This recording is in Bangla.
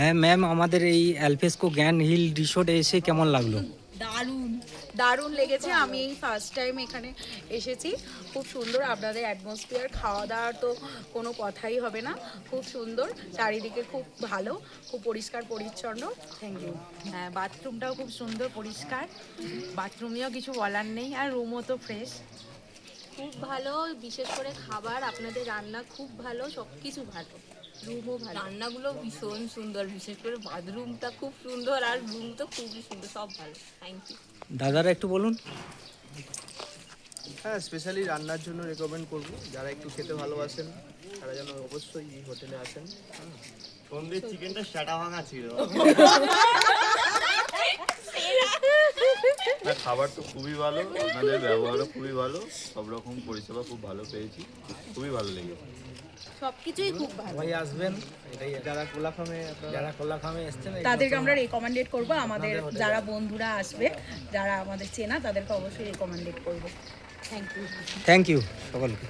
হ্যাঁ ম্যাম, আমাদের এই অ্যালফেস্কো গ্র্যান্ড হিল রিসোর্টে এসে কেমন লাগলো? দারুণ দারুণ লেগেছে। আমি এই ফার্স্ট টাইম এখানে এসেছি। খুব সুন্দর আপনাদের অ্যাটমসফিয়ার, খাওয়া দাওয়ার তো কোনো কথাই হবে না। খুব সুন্দর, চারিদিকে খুব ভালো, খুব পরিষ্কার পরিচ্ছন্ন। Thank you. হ্যাঁ, বাথরুমটাও খুব সুন্দর পরিষ্কার, বাথরুমেও কিছু বলার নেই, আর রুমও তো ফ্রেশ। খুব ভালো, বিশেষ করে খাবার, আপনাদের রান্না খুব ভালো, সব কিছু ভালো, রুমও ভালো, রান্নাগুলো ভীষণ সুন্দর, বিশেষ করে বাথরুমটা খুব সুন্দর, আর রুম তো খুবই সুন্দর, সব ভালো। Thank you. দাদারা একটু বলুন। হ্যাঁ, স্পেশালি রান্নার জন্য রেকমেন্ড করবো, যারা একটু খেতে ভালোবাসেন তারা যেন অবশ্যই এই হোটেলে আসেন। সন্ধ্যের চিকেনটা সেটা ভাঙা ছিল। না, খাবার তো খুবই ভালো, আপনাদের ব্যবহারও খুবই ভালো, সব রকম পরিষেবা খুব ভালো পেয়েছি, খুবই ভালো লেগেছে। সবকিছুই খুব ভালো। সবাই আসবেন, এটাই যারা কোলাখামে এসছেন তাদেরকে আমরা রেকমেন্ডেড করব, আমাদের যারা বন্ধুরা আসবে, যারা আমাদের চেনা, তাদেরকে অবশ্যই রেকমেন্ডেড করব। Thank you. থ্যাংক ইউ সকলকে।